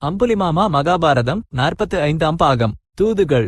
அம்புலிமாமா மகாபாரதம் 45ஆம் பாகம். தூதுகள்.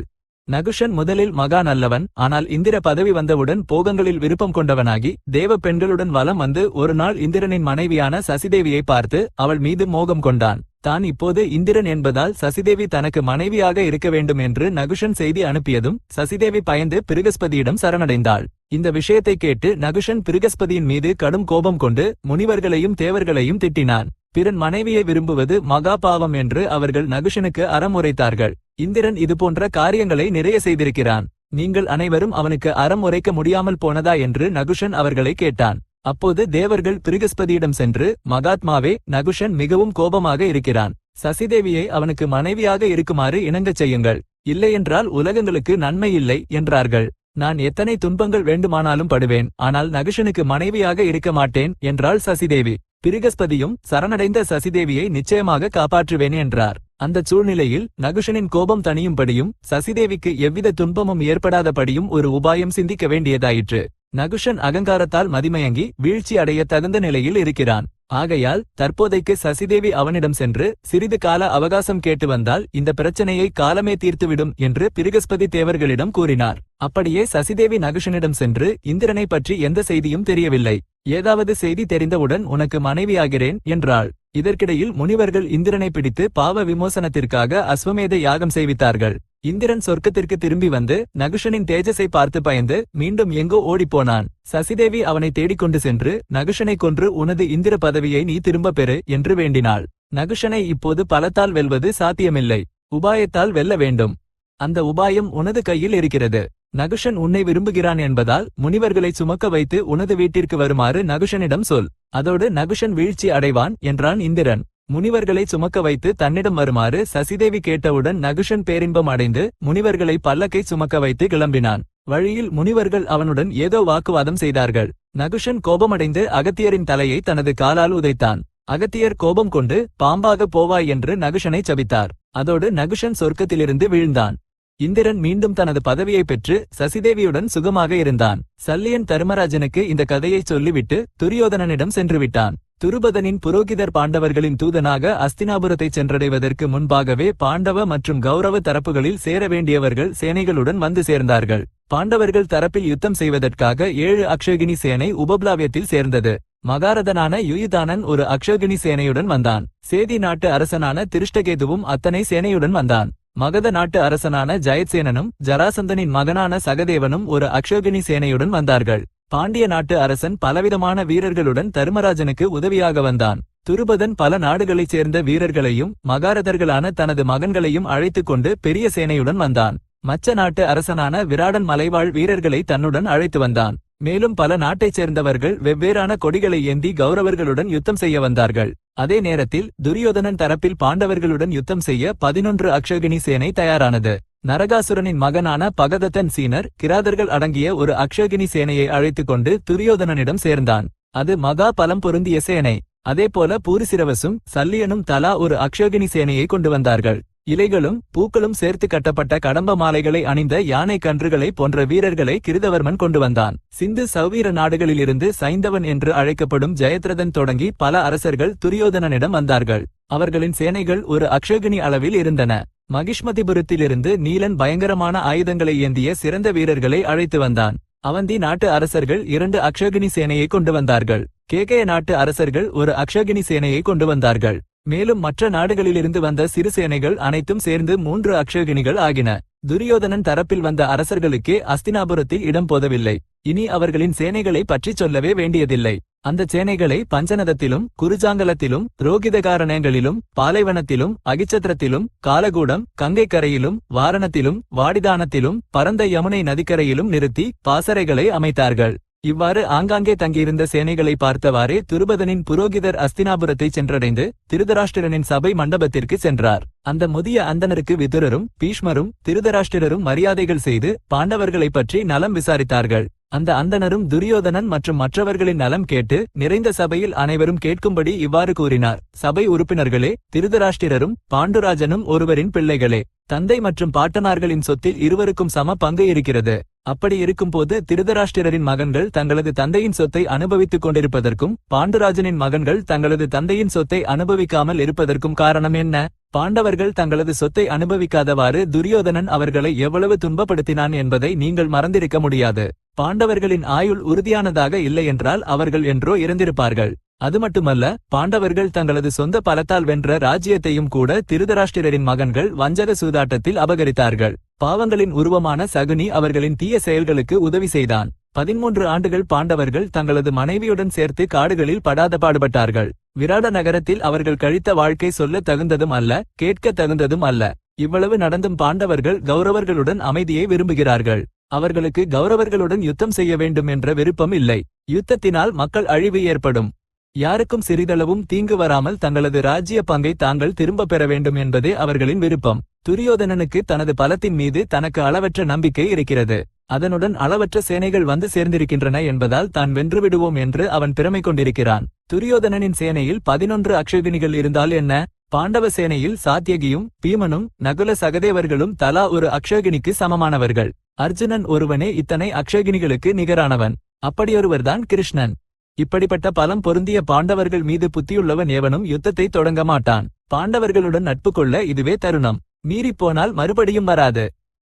நகுஷன் முதலில் மகா நல்லவன். ஆனால் இந்திர பதவி வந்தவுடன் போகங்களில் விருப்பம் கொண்டவனாகி தேவ பெண்களுடன் வலம் வந்து ஒரு நாள் இந்திரனின் மனைவியான சசிதேவியை பார்த்து அவள் மீது மோகம் கொண்டான். தான் இப்போது இந்திரன் என்பதால் சசிதேவி தனக்கு மனைவியாக இருக்க வேண்டும் என்று நகுஷன் செய்தி அனுப்பியதும் சசிதேவி பயந்து பிருகஸ்பதியிடம் சரணடைந்தாள். இந்த விஷயத்தை கேட்டு நகுஷன் பிருகஸ்பதியின் மீது கடும் கோபம் கொண்டு முனிவர்களையும் தேவர்களையும் திட்டினான். பிறன் மனைவியை விரும்புவது மகா பாவம் என்று அவர்கள் நகுஷனுக்கு அறம் உரைத்தார்கள். இந்திரன் இதுபோன்ற காரியங்களை நிறைய செய்திருக்கிறான். நீங்கள் அனைவரும் அவனுக்கு அறம் உரைக்க முடியாமல் போனதா என்று நகுஷன் அவர்களை கேட்டான். அப்போது தேவர்கள் பிருகஸ்பதியிடம் சென்று, மகாத்மாவே, நகுஷன் மிகவும் கோபமாக இருக்கிறான். சசிதேவியை அவனுக்கு மனைவியாக இருக்குமாறு இணங்கச் செய்யுங்கள். இல்லையென்றால் உலகங்களுக்கு நன்மை இல்லை என்றார்கள். நான் எத்தனை துன்பங்கள் வேண்டுமானாலும் படுவேன், ஆனால் நகுஷனுக்கு மனைவியாக இருக்க மாட்டேன் என்றாள் சசிதேவி. பிருகஸ்பதியும் சரணடைந்த சசிதேவியை நிச்சயமாக காப்பாற்றுவேன் என்றார். அந்த சூழ்நிலையில் நகுஷனின் கோபம் தணியும்படியும் சசிதேவிக்கு எவ்வித துன்பமும் ஏற்படாதபடியும் ஒரு உபாயம் சிந்திக்க வேண்டியதாயிற்று. நகுஷன் அகங்காரத்தால் மதிமயங்கி வீழ்ச்சி அடைய தகுந்த நிலையில் இருக்கிறான். ஆகையால் தற்போதைக்கு சசிதேவி அவனிடம் சென்று சிறிது கால அவகாசம் கேட்டு வந்தால் இந்த பிரச்சனையை காலமே தீர்த்துவிடும் என்று பிருகஸ்பதி தேவர்களிடம் கூறினார். அப்படியே சசிதேவி நகுஷனிடம் சென்று, இந்திரனை பற்றி எந்த செய்தியும் தெரியவில்லை. ஏதாவது செய்தி தெரிந்தவுடன் உனக்கு மனைவியாகிறேன் என்றாள். இதற்கிடையில் முனிவர்கள் இந்திரனை பிடித்து பாவ விமோசனத்திற்காக அஸ்வமேத யாகம் செய்வித்தார்கள். இந்திரன் சொர்க்கத்திற்கு திரும்பி வந்து நகுஷனின் தேஜஸை பார்த்து பயந்து மீண்டும் எங்கோ ஓடிப்போனான். சசிதேவி அவனை தேடிக்கொண்டு சென்று, நகுஷனை கொன்று உனது இந்திர பதவியை நீ திரும்ப பெறு என்று வேண்டினாள். நகுஷனை இப்போது பலத்தால் வெல்வது சாத்தியமில்லை. உபாயத்தால் வெல்ல வேண்டும். அந்த உபாயம் உனது கையில் இருக்கிறது. நகுஷன் உன்னை விரும்புகிறான் என்பதால் முனிவர்களை சுமக்க வைத்து உனது வீட்டிற்கு வருமாறு நகுஷனிடம் சொல். அதோடு நகுஷன் வீழ்ச்சி அடைவான் என்றான் இந்திரன். முனிவர்களை சுமக்க வைத்து தன்னிடம் வருமாறு சசிதேவி கேட்டவுடன் நகுஷன் பேரின்பம் அடைந்து முனிவர்களை பல்லக்கை சுமக்க வைத்து கிளம்பினான். வழியில் முனிவர்கள் அவனுடன் ஏதோ வாக்குவாதம் செய்தார்கள். நகுஷன் கோபமடைந்து அகத்தியரின் தலையை தனது காலால் உதைத்தான். அகத்தியர் கோபம் கொண்டு, பாம்பாக போவாய் என்று நகுஷனை சபித்தார். அதோடு நகுஷன் சொர்க்கத்திலிருந்து வீழ்ந்தான். இந்திரன் மீண்டும் தனது பதவியை பெற்று சசிதேவியுடன் சுகமாக இருந்தான். சல்லியன் தர்மராஜனுக்கு இந்த கதையை சொல்லிவிட்டு துரியோதனனிடம் சென்று விட்டான். துருபதனின் புரோகிதர் பாண்டவர்களின் தூதனாக அஸ்தினாபுரத்தை சென்றடைவதற்கு முன்பாகவே பாண்டவ மற்றும் கௌரவ தரப்புகளில் சேர வேண்டியவர்கள் சேனைகளுடன் வந்து சேர்ந்தார்கள். பாண்டவர்கள் தரப்பில் யுத்தம் செய்வதற்காக 7 அக்ஷகினி சேனை உபப்ளாவியத்தில் சேர்ந்தது. மகாரதனான யுயுதானன் ஒரு அக்ஷகினி சேனையுடன் வந்தான். சேதி நாட்டு அரசனான திருஷ்டகேதுவும் அத்தனை சேனையுடன் வந்தான். மகத நாட்டு அரசனான ஜெயத்சேனனும் ஜராசந்தனின் மகனான சகதேவனும் ஒரு அக்ஷகினி சேனையுடன் வந்தார்கள். பாண்டிய நாட்டு அரசன் பலவிதமான வீரர்களுடன் தர்மராஜனுக்கு உதவியாக வந்தான். துருபதன் பல நாடுகளைச் சேர்ந்த வீரர்களையும் மகாரதர்களான தனது மகன்களையும் அழைத்துக் கொண்டு பெரிய சேனையுடன் வந்தான். மச்ச நாட்டு அரசனான விராடன் மலைவாழ் வீரர்களை தன்னுடன் அழைத்து வந்தான். மேலும் பல நாட்டைச் சேர்ந்தவர்கள் வெவ்வேறான கொடிகளை ஏந்தி கௌரவர்களுடன் யுத்தம் செய்ய வந்தார்கள். அதே நேரத்தில் துரியோதனன் தரப்பில் பாண்டவர்களுடன் யுத்தம் செய்ய 11 அக்ஷகினி சேனை தயாரானது. நரகாசுரனின் மகனான பகதத்தன் சீனர் கிராதர்கள் அடங்கிய ஒரு அக்ஷகினி சேனையை அழைத்துக் கொண்டு துரியோதனனிடம் சேர்ந்தான். அது மகா பலம் பொருந்திய சேனை. அதேபோல பூரிசிரவசும் சல்லியனும் தலா ஒரு அக்ஷகினி சேனையை கொண்டு வந்தார்கள். இலைகளும் பூக்களும் சேர்த்து கட்டப்பட்ட கடம்ப மாலைகளை அணிந்த யானை கன்றுகளை போன்ற வீரர்களை கிருதவர்மன் கொண்டு வந்தான். சிந்து சௌவீர நாடுகளிலிருந்து சைந்தவன் என்று அழைக்கப்படும் ஜெயத்ரதன் தொடங்கி பல அரசர்கள் துரியோதனனிடம் வந்தார்கள். அவர்களின் சேனைகள் ஒரு அக்ஷகினி அளவில் இருந்தன. மகிஷ்மதிபுரத்திலிருந்து நீலன் பயங்கரமான ஆயுதங்களை ஏந்திய சிறந்த வீரர்களை அழைத்து வந்தான். அவந்தி நாட்டு அரசர்கள் 2 அக்ஷகினி சேனையை கொண்டு வந்தார்கள். கேகய நாட்டு அரசர்கள் ஒரு அக்ஷகினி சேனையை கொண்டு வந்தார்கள். மேலும் மற்ற நாடுகளிலிருந்து வந்த சிறு சேனைகள் அனைத்தும் சேர்ந்து 3 அக்ஷகினிகள் ஆகின. துரியோதனன் தரப்பில் வந்த அரசர்களுக்கே அஸ்தினாபுரத்தில் இடம் போதவில்லை. இனி அவர்களின் சேனைகளை பற்றி சொல்லவே வேண்டியதில்லை. அந்த சேனைகளை பஞ்சநதத்திலும் குருஜாங்கலத்திலும் ரோகிதகாரணங்களிலும் பாலைவனத்திலும் அகிச்சத்திரத்திலும் காலகூடம் கங்கைக்கரையிலும் வாரணத்திலும் வாடிதானத்திலும் பரந்த யமுனை நதிக்கரையிலும் நிறுத்தி பாசறைகளை அமைத்தார்கள். இவ்வாறு ஆங்காங்கே தங்கியிருந்த சேனைகளை பார்த்தவாறே துருபதனின் புரோகிதர் அஸ்தினாபுரத்தை சென்றடைந்து திருதராஷ்டிரனின் சபை மண்டபத்திற்கு சென்றார். அந்த முதிய அந்தணருக்கு விதுரரும் பீஷ்மரும் திருதராஷ்டிரரும் மரியாதைகள் செய்து பாண்டவர்களை பற்றி நலம் விசாரித்தார்கள். அந்த அந்தணரும் துரியோதனன் மற்றும் மற்றவர்களின் நலம் கேட்டு நிறைந்த சபையில் அனைவரும் கேட்கும்படி இவ்வாறு கூறினார். சபை உறுப்பினர்களே, திருதராஷ்டிரரும் பாண்டுராஜனும் ஒருவரின் பிள்ளைகளே. தந்தை மற்றும் பாட்டனார்களின் சொத்தில் இருவருக்கும் சம பங்கு இருக்கிறது. அப்படி இருக்கும்போது திருதராஷ்டிரரின் மகன்கள் தங்களது தந்தையின் சொத்தை அனுபவித்துக் கொண்டிருப்பதற்கும் பாண்டுராஜனின் மகன்கள் தங்களது தந்தையின் சொத்தை அனுபவிக்காமல் இருப்பதற்கும் காரணம் என்ன? பாண்டவர்கள் தங்களது சொத்தை அனுபவிக்காதவாறு துரியோதனன் அவர்களை எவ்வளவு துன்பப்படுத்தினான் என்பதை நீங்கள் மறந்திருக்க முடியாது. பாண்டவர்களின் ஆயுள் உறுதியானதாக இல்லையென்றால் அவர்கள் என்றோ இறந்திருப்பார்கள். அது மட்டுமல்ல, பாண்டவர்கள் தங்களது சொந்த பலத்தால் வென்ற ராஜ்யத்தையும் கூட திருதராஷ்டிரரின் மகன்கள் வஞ்சக சூதாட்டத்தில் அபகரித்தார்கள். பாவங்களின் உருவமான சகுனி அவர்களின் தீய செயல்களுக்கு உதவி செய்தான். 13 ஆண்டுகள் பாண்டவர்கள் தங்களது மனைவியுடன் சேர்த்து காடுகளில் படாத பாடுபட்டார்கள். விராட நகரத்தில் அவர்கள் கழித்த வாழ்க்கை சொல்ல தகுந்ததும் அல்ல, கேட்க தகுந்ததும் அல்ல. இவ்வளவு நடந்தும் பாண்டவர்கள் கௌரவர்களுடன் அமைதியை விரும்புகிறார்கள். அவர்களுக்கு கௌரவர்களுடன் யுத்தம் செய்ய வேண்டும் என்ற விருப்பம் இல்லை. யுத்தத்தினால் மக்கள் அழிவு ஏற்படும். யாருக்கும் சிறிதளவும் தீங்கு வராமல் தங்களது ராஜ்ய பங்கை தாங்கள் திரும்ப பெற வேண்டும் என்பதே அவர்களின் விருப்பம். துரியோதனனுக்கு தனது பலத்தின் மீது தனக்கு அளவற்ற நம்பிக்கை இருக்கிறது. அதனுடன் அளவற்ற சேனைகள் வந்து சேர்ந்திருக்கின்றன என்பதால் தான் வென்றுவிடுவோம் என்று அவன் பெருமை கொண்டிருக்கிறான். துரியோதனனின் சேனையில் 11 அக்ஷகினிகள் இருந்தால் என்ன? பாண்டவ சேனையில் சாத்யகியும் பீமனும் நகுல சகதேவர்களும் தலா ஒரு அக்ஷகினிக்கு சமமானவர்கள். அர்ஜுனன் ஒருவனே இத்தனை அக்ஷகினிகளுக்கு நிகரானவன். அப்படியொருவர்தான் கிருஷ்ணன். இப்படிப்பட்ட பலம் பொருந்திய பாண்டவர்கள் மீது புத்தியுள்ளவன் எவனும் யுத்தத்தை தொடங்க மாட்டான். பாண்டவர்களுடன் நட்பு கொள்ள இதுவே தருணம். மீறிப்போனால் மறுபடியும் வராது.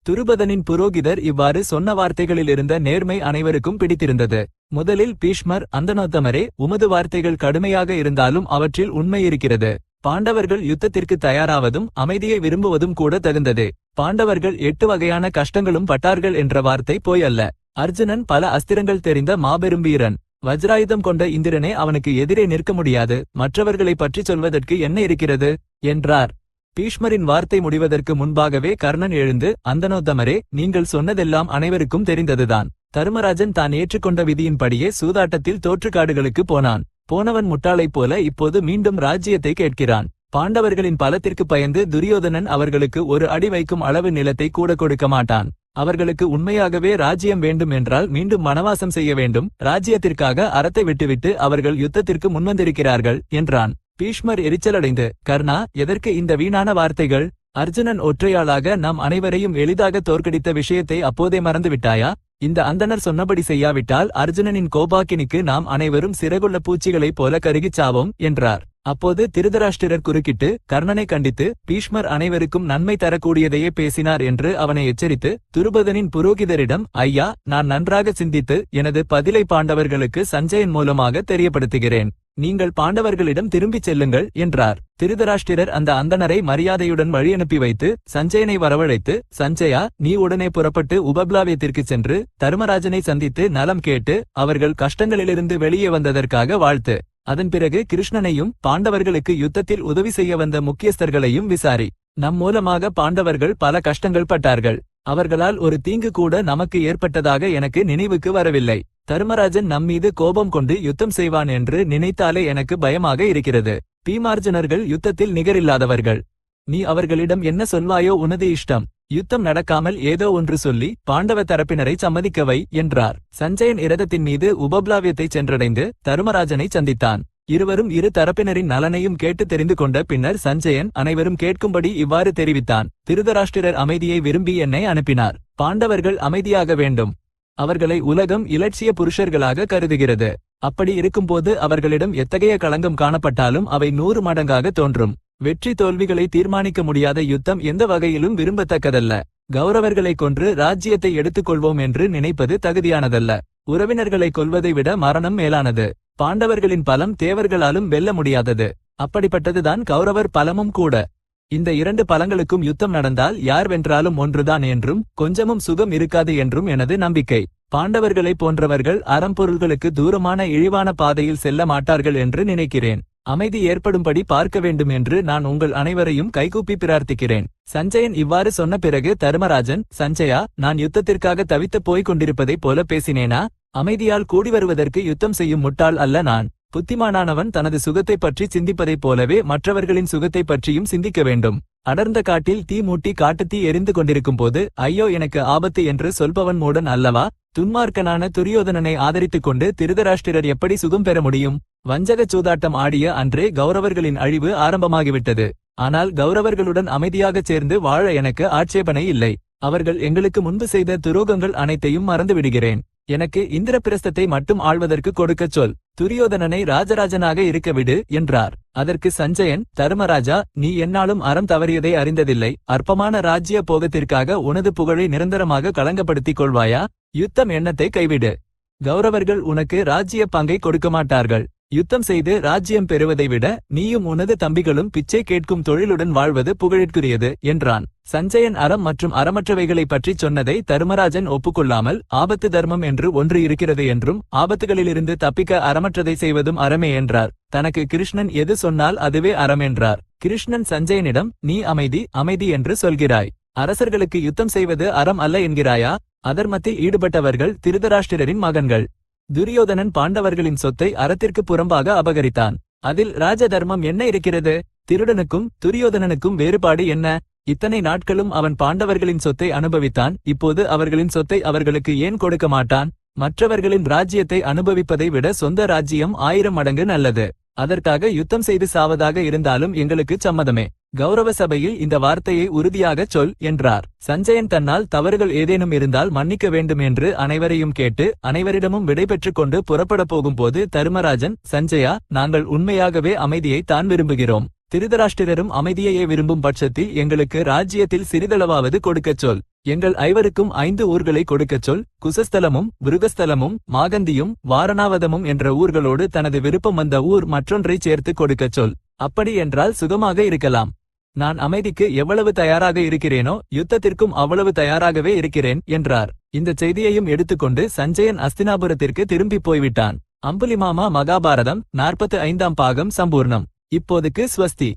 துருபதனின் புரோகிதர் இவ்வாறு சொன்ன வார்த்தைகளில் இருந்த நேர்மை அனைவருக்கும் பிடித்திருந்தது. முதலில் பீஷ்மர், அந்தனோத்தமரே, உமது வார்த்தைகள் கடுமையாக இருந்தாலும் அவற்றில் உண்மை இருக்கிறது. பாண்டவர்கள் யுத்தத்திற்கு தயாராவதும் அமைதியை விரும்புவதும் கூட தகுந்ததே. பாண்டவர்கள் 8 வகையான கஷ்டங்களும் பட்டார்கள் என்ற வார்த்தை போய் அல்ல. அர்ஜுனன் பல அஸ்திரங்கள் தெரிந்த மாபெரும் வீரன். வஜ்ராயுதம் கொண்ட இந்திரனே அவனுக்கு எதிரே நிற்க முடியாது. மற்றவர்களை பற்றி சொல்வதற்கு என்ன இருக்கிறது என்றார். பீஷ்மரின் வார்த்தை முடிவதற்கு முன்பாகவே கர்ணன் எழுந்து, அந்தனோத்தமரே, நீங்கள் சொன்னதெல்லாம் அனைவருக்கும் தெரிந்ததுதான். தருமராஜன் தான் ஏற்றுக்கொண்ட விதியின்படியே சூதாட்டத்தில் தோற்று காடுகளுக்கு போனான். போனவன் முட்டாளைப் போல இப்போது மீண்டும் ராஜ்யத்தை கேட்கிறான். பாண்டவர்களின் பலத்திற்கு பயந்து துரியோதனன் அவர்களுக்கு ஒரு அடி வைக்கும் அளவு நிலத்தை கூட கொடுக்க மாட்டான். அவர்களுக்கு உண்மையாகவே ராஜ்யம் வேண்டும் என்றால் மீண்டும் வனவாசம் செய்ய வேண்டும். ராஜ்யத்திற்காக அறத்தை விட்டுவிட்டு அவர்கள் யுத்தத்திற்கு முன்வந்திருக்கிறார்கள் என்றான். பீஷ்மர் எரிச்சலடைந்து, கர்ணா, எதற்கு இந்த வீணான வார்த்தைகள்? அர்ஜுனன் ஒற்றையாளாக நாம் அனைவரையும் எளிதாக தோற்கடித்த விஷயத்தை அப்போதே மறந்துவிட்டாயா? இந்த அந்தணர் சொன்னபடி செய்யாவிட்டால் அர்ஜுனனின் கோபாக்கினிக்கு நாம் அனைவரும் சிறகுள்ள பூச்சிகளைப் போல கருகிச் சாவோம் என்றார். அப்போது திருதராஷ்டிரர் குறுக்கிட்டு கர்ணனை கண்டித்து, பீஷ்மர் அனைவருக்கும் நன்மை தரக்கூடியதையே பேசினார் என்று அவனை எச்சரித்து, துருபதனின் புரோகிதரிடம், ஐயா, நான் நன்றாக சிந்தித்து எனது பதிலை பாண்டவர்களுக்கு சஞ்சயன் மூலமாக தெரியப்படுத்துகிறேன். நீங்கள் பாண்டவர்களிடம் திரும்பிச் செல்லுங்கள் என்றார். திருதராஷ்டிரர் அந்த அந்தணரை மரியாதையுடன் வழியனுப்பி வைத்து சஞ்சயனை வரவழைத்து, சஞ்சயா, நீ உடனே புறப்பட்டு உபப்ளாவியத்திற்கு சென்று தருமராஜனை சந்தித்து நலம் கேட்டு அவர்கள் கஷ்டங்களிலிருந்து வெளியே வந்ததற்காக வாழ்த்து. அதன் பிறகு கிருஷ்ணனையும் பாண்டவர்களுக்கு யுத்தத்தில் உதவி செய்ய வந்த முக்கியஸ்தர்களையும் விசாரி. நம் மூலமாக பாண்டவர்கள் பல கஷ்டங்கள் பட்டார்கள். அவர்களால் ஒரு தீங்கு கூட நமக்கு ஏற்பட்டதாக எனக்கு நினைவுக்கு வரவில்லை. தருமராஜன் நம்மீது கோபம் கொண்டு யுத்தம் செய்வான் என்று நினைத்தாலே எனக்கு பயமாக இருக்கிறது. பீமார்ஜுனர்கள் யுத்தத்தில் நிகரில்லாதவர்கள். நீ அவர்களிடம் என்ன சொல்வாயோ உனது இஷ்டம். யுத்தம் நடக்காமல் ஏதோ ஒன்று சொல்லி பாண்டவ தரப்பினரை சம்மதிக்கவை என்றார். சஞ்சயன் இரதத்தின் மீது உபப்ளாவியத்தை சென்றடைந்து தருமராஜனை சந்தித்தான். இருவரும் இரு தரப்பினரின் நலனையும் கேட்டு தெரிந்து கொண்ட பின்னர் சஞ்சயன் அனைவரும் கேட்கும்படி இவ்வாறு தெரிவித்தான். திருதராஷ்டிரர் அமைதியை விரும்பி என்னை அனுப்பினார். பாண்டவர்கள் அமைதியாக வேண்டும். அவர்களை உலகம் இலட்சிய புருஷர்களாக கருதுகிறது. அப்படி இருக்கும்போது அவர்களிடம் எத்தகைய களங்கம் காணப்பட்டாலும் அவை 100 மடங்காக தோன்றும். வெற்றி தோல்விகளை தீர்மானிக்க முடியாத யுத்தம் எந்த வகையிலும் விரும்பத்தக்கதல்ல. கௌரவர்களை கொன்று ராஜ்யத்தை எடுத்துக்கொள்வோம் என்று நினைப்பது தகுதியானதல்ல. உறவினர்களை கொல்வதை விட மரணம் மேலானது. பாண்டவர்களின் பலம் தேவர்களாலும் வெல்ல முடியாதது. அப்படிப்பட்டதுதான் கௌரவர் பலமும் கூட. இந்த 2 பலங்களுக்கும் யுத்தம் நடந்தால் யார் வென்றாலும் ஒன்றுதான் என்றும் கொஞ்சமும் சுகம் இருக்காது என்றும் எனது நம்பிக்கை. பாண்டவர்களை போன்றவர்கள் அறம்பொருள்களுக்கு தூரமான இழிவான பாதையில் செல்ல மாட்டார்கள் என்று நினைக்கிறேன். அமைதி ஏற்படும்படி பார்க்க வேண்டும் என்று நான் உங்கள் அனைவரையும் கைகூப்பி பிரார்த்திக்கிறேன். சஞ்சயன் இவ்வாறு சொன்ன பிறகு தருமராஜன், சஞ்சயா, நான் யுத்தத்திற்காக தவித்து போய்க் கொண்டிருப்பதைப் போல பேசினேனா? அமைதியால் கூடி வருவதற்கு யுத்தம் செய்யும் முட்டாள் அல்ல நான். புத்திமானானவன் தனது சுகத்தை பற்றி சிந்திப்பதைப் போலவே மற்றவர்களின் சுகத்தை பற்றியும் சிந்திக்க வேண்டும். அடர்ந்த காட்டில் தீ மூட்டி காட்டுத்தீ எரிந்து கொண்டிருக்கும் போது ஐயோ எனக்கு ஆபத்து என்று சொல்பவன் மூடன் அல்லவா? துன்மார்க்கனான துரியோதனனை ஆதரித்துக் கொண்டு திருதராஷ்டிரர் எப்படி சுகம் பெற முடியும்? வஞ்சகச் சூதாட்டம் ஆடிய அன்றே கௌரவர்களின் அழிவு ஆரம்பமாகிவிட்டது. ஆனால் கௌரவர்களுடன் அமைதியாகச் சேர்ந்து வாழ எனக்கு ஆட்சேபனை இல்லை. அவர்கள் எங்களுக்கு முன்பு செய்த துரோகங்கள் அனைத்தையும் மறந்துவிடுகிறேன். எனக்கு இந்திரபிரஸ்தத்தை மட்டும் ஆள்வதற்கு கொடுக்கச் சொல். துரியோதனனை ராஜராஜனாக இருக்க விடு என்றார். அதற்கு சஞ்சயன், தர்மராஜா, நீ என்னாலும் அறம் தவறியதை அறிந்ததில்லை. அற்பமான ராஜ்ய போகத்திற்காக உனது புகழை நிரந்தரமாக களங்கப்படுத்திக் கொள்வாயா? யுத்தம் எண்ணத்தை கைவிடு. கௌரவர்கள் உனக்கு ராஜ்ய பங்கை கொடுக்க மாட்டார்கள். யுத்தம் செய்து ராஜ்யம் பெறுவதை விட நீயும் உனது தம்பிகளும் பிச்சை கேட்கும் தொழிலுடன் வாழ்வது புகழிற்குரியது என்றான். சஞ்சயன் அறம் மற்றும் அறமற்றவைகளை பற்றி சொன்னதை தர்மராஜன் ஒப்புக்கொள்ளாமல், ஆபத்து தர்மம் என்று ஒன்று இருக்கிறது என்றும் ஆபத்துகளிலிருந்து தப்பிக்க அறமற்றதை செய்வதும் அறமே என்றார். தனக்கு கிருஷ்ணன் எது சொன்னால் அதுவே அறம் என்றார். கிருஷ்ணன் சஞ்சயனிடம், நீ அமைதி அமைதி என்று சொல்கிறாய். அரசர்களுக்கு யுத்தம் செய்வது அறம் அல்ல என்கிறாயா? அதர்மத்தில் ஈடுபட்டவர்கள் திருதராஷ்டிரரின் மகன்கள். துரியோதனன் பாண்டவர்களின் சொத்தை அறத்திற்கு புறம்பாக அபகரித்தான். அதில் ராஜ தர்மம் என்ன இருக்கிறது? திருடனுக்கும் துரியோதனனுக்கும் வேறுபாடு என்ன? இத்தனை நாட்களும் அவன் பாண்டவர்களின் சொத்தை அனுபவித்தான். இப்போது அவர்களின் சொத்தை அவர்களுக்கு ஏன் கொடுக்க மாட்டான்? மற்றவர்களின் ராஜ்யத்தை அனுபவிப்பதை விட சொந்த ராஜ்யம் 1000 மடங்கு நல்லது. அதற்காக யுத்தம் செய்து சாவதாக இருந்தாலும் எங்களுக்கு சம்மதமே. கௌரவ சபையில் இந்த வார்த்தையை உறுதியாகச் சொல் என்றார். சஞ்சயன் தன்னால் தவறுகள் ஏதேனும் இருந்தால் மன்னிக்க வேண்டும் என்று அனைவரையும் கேட்டு அனைவரிடமும் விடைபெற்றுக் கொண்டு புறப்படப் போகும்போது தர்மராஜன், சஞ்சயா, நாங்கள் உண்மையாகவே அமைதியை தான் விரும்புகிறோம். திருதராஷ்டிரரும் அமைதியையே விரும்பும் பட்சத்தில் எங்களுக்கு ராஜ்யத்தில் சிறிதளவாவது கொடுக்கச் சொல். எங்கள் 5 5 ஊர்களை கொடுக்கச் சொல். குசஸ்தலமும் விருகஸ்தலமும் மாகந்தியும் வாரணாவதமும் என்ற ஊர்களோடு தனது விருப்பம் வந்த ஊர் மற்றொன்றை சேர்த்து கொடுக்கச் சொல். அப்படி என்றால் சுகமாக இருக்கலாம். நான் அமைதிக்கு எவ்வளவு தயாராக இருக்கிறேனோ யுத்தத்திற்கும் அவ்வளவு தயாராகவே இருக்கிறேன் என்றார். இந்த செய்தியையும் எடுத்துக்கொண்டு சஞ்சயன் அஸ்தினாபுரத்திற்கு திரும்பி போய்விட்டான். அம்புலிமாமா மகாபாரதம் 45ஆம் பாகம் சம்பூர்ணம். இப்போதுக்கு ஸ்வஸ்தி.